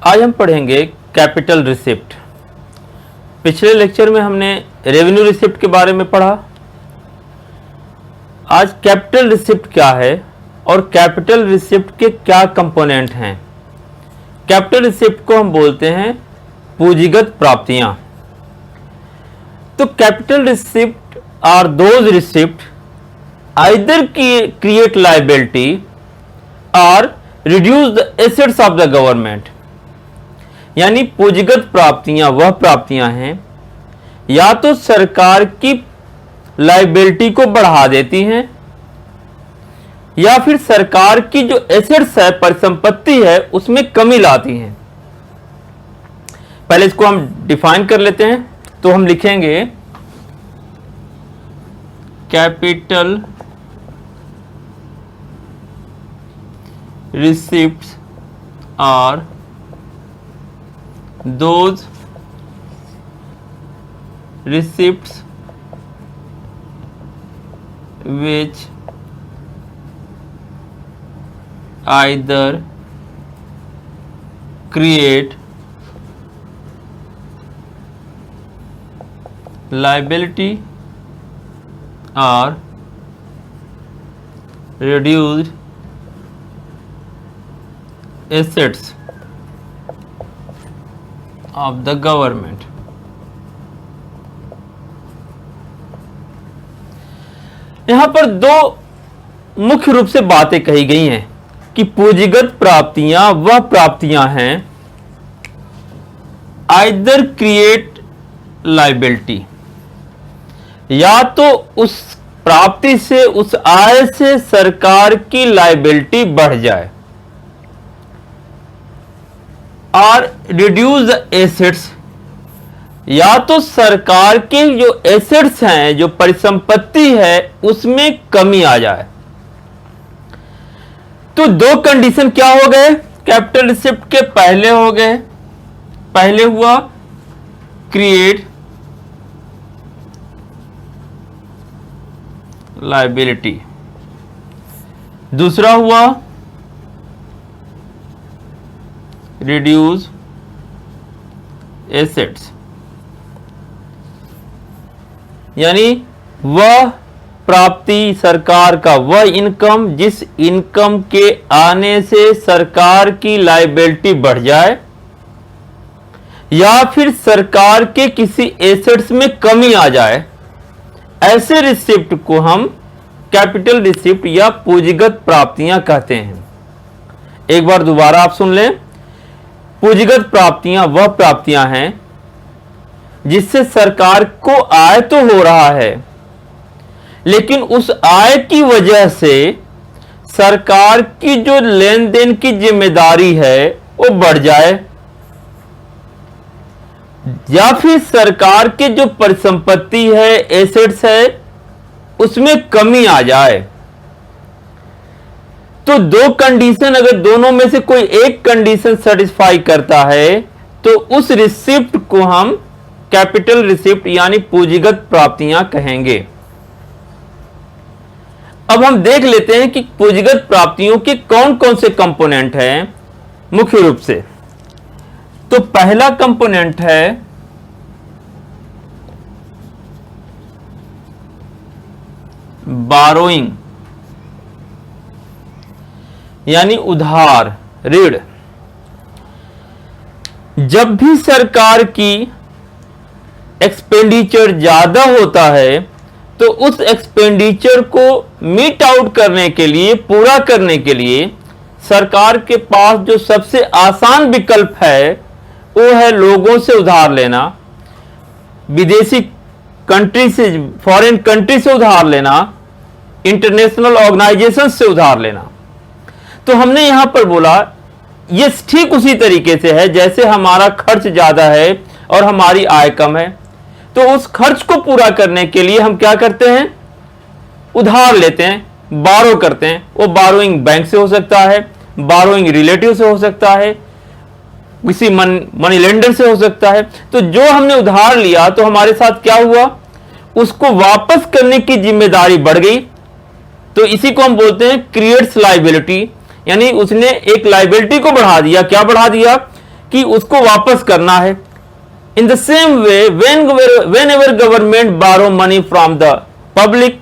आज हम पढ़ेंगे कैपिटल रिसिप्ट। पिछले लेक्चर में हमने रेवेन्यू रिसिप्ट के बारे में पढ़ा। आज कैपिटल रिसिप्ट क्या है और कैपिटल रिसिप्ट के क्या कंपोनेंट हैं। कैपिटल रिसिप्ट को हम बोलते हैं पूंजीगत प्राप्तियां। तो capital receipt are those receipt either create liability और reduce the assets of the government. यानी पूंजीगत प्राप्तियां वह प्राप्तियां हैं या तो सरकार की लायबिलिटी को बढ़ा देती हैं या फिर सरकार की जो एसेट्स है, परिसंपत्ति है, उसमें कमी लाती हैं। पहले इसको हम डिफाइन कर लेते हैं। तो हम लिखेंगे capital receipts are those receipts which either create liability or reduced assets of the government. यहां पर दो मुख्य रूप से बातें कही गई हैं कि पूंजीगत प्राप्तियां वह प्राप्तियां हैं आइदर क्रिएट लायबिलिटी, या तो उस प्राप्ति से, उस आय से सरकार की लायबिलिटी बढ़ जाए, और रिड्यूस द एसेट्स, या तो सरकार के जो एसेट्स हैं, जो परिसंपत्ति है, उसमें कमी आ जाए। तो दो कंडीशन क्या हो गए कैपिटल रिसिप्ट के? पहले हो गए, पहले हुआ क्रिएट लायबिलिटी, दूसरा हुआ रिड्यूस एसेट्स। यानी वह प्राप्ति सरकार का, वह इनकम जिस इनकम के आने से सरकार की लायबिलिटी बढ़ जाए या फिर सरकार के किसी एसेट्स में कमी आ जाए, ऐसे रिसिप्ट को हम कैपिटल रिसिप्ट या पूंजीगत प्राप्तियां कहते हैं। एक बार दोबारा आप सुन लें। पूंजीगत प्राप्तियां वह प्राप्तियां हैं जिससे सरकार को आय तो हो रहा है, लेकिन उस आय की वजह से सरकार की जो लेन देन की जिम्मेदारी है वो बढ़ जाए, या फिर सरकार के जो परिसंपत्ति है, एसेट्स है, उसमें कमी आ जाए। तो दो कंडीशन, अगर दोनों में से कोई एक कंडीशन सेटिस्फाई करता है तो उस रिसिप्ट को हम कैपिटल रिसिप्ट यानी पूंजीगत प्राप्तियां कहेंगे। अब हम देख लेते हैं कि पूंजीगत प्राप्तियों के कौन कौन से कंपोनेंट हैं मुख्य रूप से। तो पहला कंपोनेंट है बारोइंग, यानी उधार, ऋण। जब भी सरकार की एक्सपेंडिचर ज्यादा होता है तो उस एक्सपेंडिचर को मीट आउट करने के लिए, पूरा करने के लिए सरकार के पास जो सबसे आसान विकल्प है वो है लोगों से उधार लेना, विदेशी कंट्री से, फॉरेन कंट्री से उधार लेना, इंटरनेशनल ऑर्गेनाइजेशन से उधार लेना। तो हमने यहां पर बोला ये ठीक उसी तरीके से है जैसे हमारा खर्च ज्यादा है और हमारी आय कम है, तो उस खर्च को पूरा करने के लिए हम क्या करते हैं? उधार लेते हैं, बारो करते हैं। वो बारोइंग बैंक से हो सकता है, बारोइंग रिलेटिव से हो सकता है, किसी मनी लेंडर से हो सकता है। तो जो हमने उधार लिया तो हमारे साथ क्या हुआ? उसको वापस करने की जिम्मेदारी बढ़ गई। तो इसी को हम बोलते हैं क्रिएट्स लायबिलिटी, यानी उसने एक लायबिलिटी को बढ़ा दिया। क्या बढ़ा दिया कि उसको वापस करना है। In the same way whenever government borrow money from the public,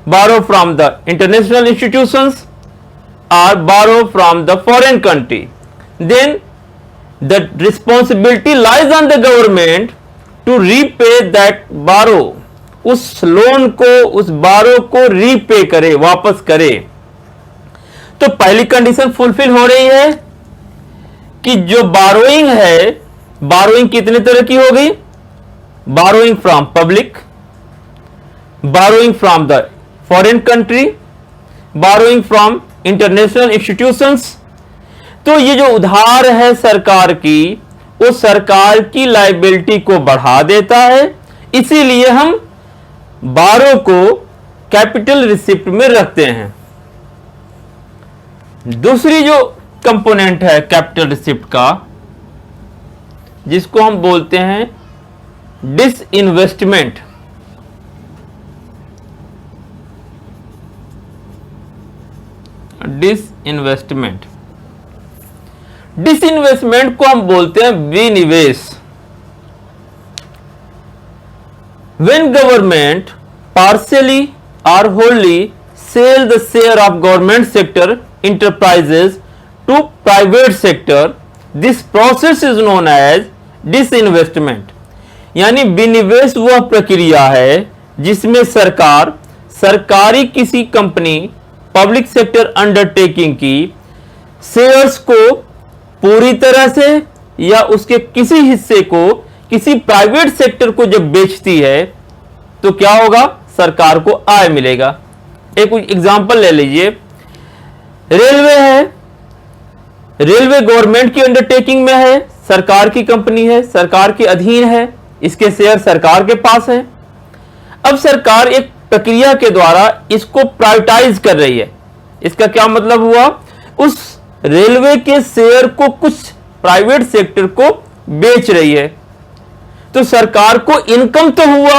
borrow from the international institutions or borrow from the foreign country, then the responsibility lies on the government to repay that borrow, उस loan को, उस बारो को repay करे, वापस करे। तो पहली कंडीशन फुलफिल हो रही है कि जो बारोइंग है, बारोइंग कितने तरह की हो गई? Burrowing from public, burrowing from the foreign country, burrowing from international institutions. तो ये जो उधार है सरकार की, वो सरकार की लायबिलिटी को बढ़ा देता है, इसीलिए हम बारो को कैपिटल रिसिप्ट में रखते हैं। दूसरी जो कंपोनेंट है कैपिटल रिसिप्ट का, जिसको हम बोलते हैं डिसइन्वेस्टमेंट। डिसइन्वेस्टमेंट, डिसइन्वेस्टमेंट को हम बोलते हैं विनिवेश। When government partially or wholly sell the share of government sector enterprises to private sector, this process is known as disinvestment। यानी विनिवेश वह प्रक्रिया है जिसमें सरकार सरकारी किसी कंपनी, पब्लिक सेक्टर अंडरटेकिंग की शेयर्स को पूरी तरह से या उसके किसी हिस्से को किसी प्राइवेट सेक्टर को जब बेचती है तो क्या होगा? सरकार को आय मिलेगा। एक एग्जांपल ले लीजिए, रेलवे है, रेलवे गवर्नमेंट की अंडरटेकिंग में है, सरकार की कंपनी है, सरकार के अधीन है, इसके शेयर सरकार के पास है। अब सरकार एक प्रक्रिया के द्वारा इसको प्राइवेटाइज कर रही है। इसका क्या मतलब हुआ? उस रेलवे के शेयर को कुछ प्राइवेट सेक्टर को बेच रही है, तो सरकार को इनकम तो हुआ,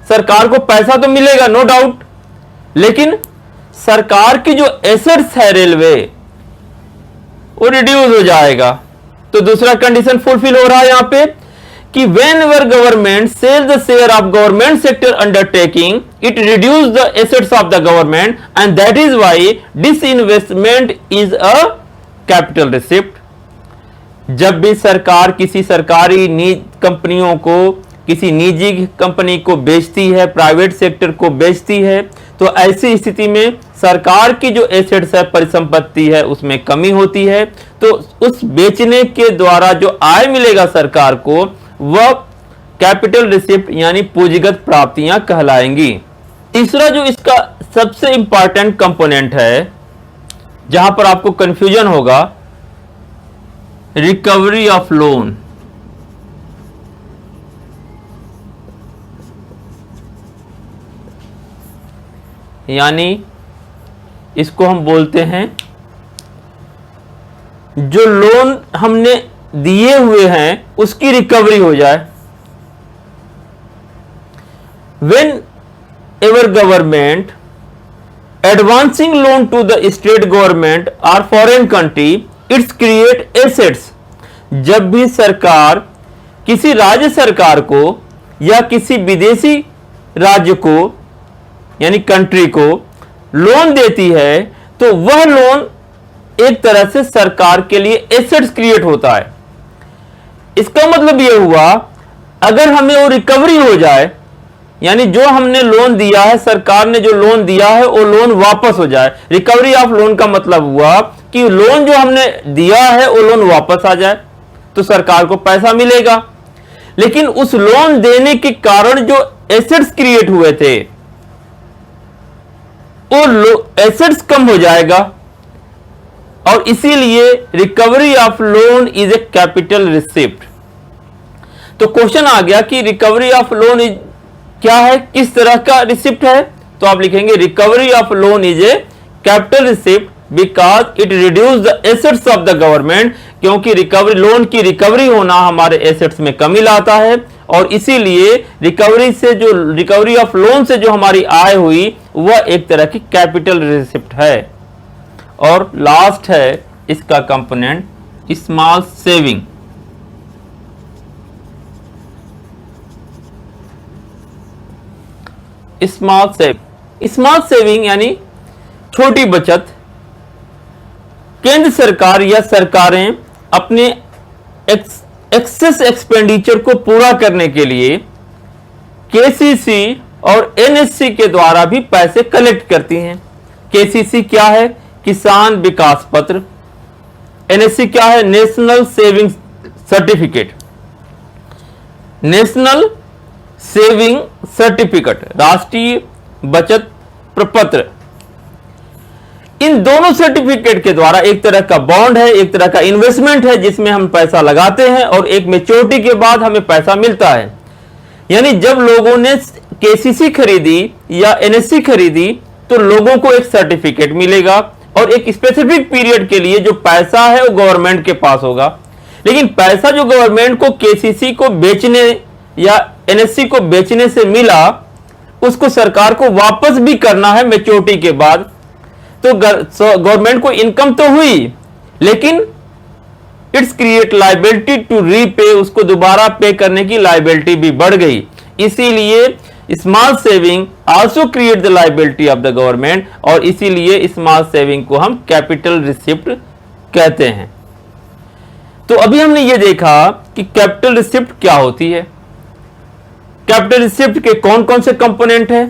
सरकार को पैसा तो मिलेगा, नो डाउट, लेकिन सरकार की जो एसेट्स है रेलवे, वो रिड्यूस हो जाएगा। तो दूसरा कंडीशन फुलफिल हो रहा है यहां पे कि whenever government sells the share of government sector undertaking, it reduces the assets of the government, and that is why disinvestment is a capital receipt। जब भी सरकार किसी सरकारी कंपनियों को, किसी निजी कंपनी को बेचती है, प्राइवेट सेक्टर को बेचती है, तो ऐसी स्थिति में सरकार की जो एसेट्स है, परिसंपत्ति है, उसमें कमी होती है। तो उस बेचने के द्वारा जो आय मिलेगा सरकार को, वह कैपिटल रिसिप्ट यानी पूंजीगत प्राप्तियां कहलाएंगी। तीसरा जो इसका सबसे इंपॉर्टेंट कंपोनेंट है, जहां पर आपको कंफ्यूजन होगा, रिकवरी ऑफ लोन। यानी इसको हम बोलते हैं जो लोन हमने दिए हुए हैं उसकी रिकवरी हो जाए। When ever government advancing loan to the state government or foreign country, it's create assets। जब भी सरकार किसी राज्य सरकार को या किसी विदेशी राज्य को यानी कंट्री को लोन देती है, तो वह लोन एक तरह से सरकार के लिए एसेट्स क्रिएट होता है। इसका मतलब यह हुआ, अगर हमें वो रिकवरी हो जाए, यानी जो हमने लोन दिया है, सरकार ने जो लोन दिया है, वो लोन वापस हो जाए। रिकवरी ऑफ लोन का मतलब हुआ कि लोन जो हमने दिया है वो लोन वापस आ जाए, तो सरकार को पैसा मिलेगा। लेकिन उस लोन देने के कारण जो एसेट्स क्रिएट हुए थे, वो एसेट्स कम हो जाएगा, और इसीलिए recovery of loan is a capital receipt. तो क्वेश्चन आ गया कि रिकवरी ऑफ लोन इज क्या है, किस तरह का रिसिप्ट है? तो आप लिखेंगे recovery of loan is a capital receipt because it reduce the assets of the government. क्योंकि रिकवरी, लोन की रिकवरी होना हमारे एसेट्स में कमी लाता है, और इसीलिए रिकवरी ऑफ लोन से जो हमारी आय हुई वह एक तरह की कैपिटल रिसिप्ट है। और लास्ट है इसका component small saving. Small saving यानी छोटी बचत। केंद्र सरकार या सरकारें अपने एक्सेस एक्सपेंडिचर को पूरा करने के लिए केसीसी और एनएससी के द्वारा भी पैसे कलेक्ट करती हैं। केसीसी क्या है? किसान विकास पत्र। एनएससी क्या है? National saving certificate. National saving certificate, राष्ट्रीय बचत प्रपत्र। इन दोनों सर्टिफिकेट के द्वारा एक तरह का बॉन्ड है, एक तरह का इन्वेस्टमेंट है जिसमें हम पैसा लगाते हैं और एक मैच्योरिटी के बाद हमें पैसा मिलता है। यानी जब लोगों ने केसीसी खरीदी या एनएससी खरीदी तो लोगों को एक सर्टिफिकेट मिलेगा और एक स्पेसिफिक पीरियड के लिए जो पैसा है वो गवर्नमेंट के पास होगा। लेकिन पैसा जो गवर्नमेंट को केसीसी को बेचने या एनएससी को बेचने से मिला उसको सरकार को वापस भी करना है मैच्योरिटी के बाद। तो गवर्नमेंट को इनकम तो हुई लेकिन it's create liability to repay, उसको दोबारा पे करने की लायबिलिटी भी बढ़ गई। इसीलिए small saving also create the liability of the government और इसीलिए स्मॉल सेविंग को हम कैपिटल रिसिप्ट कहते हैं। तो अभी हमने ये देखा कि कैपिटल रिसिप्ट क्या होती है। कैपिटल रिसिप्ट के कौन कौन से कंपोनेंट हैं?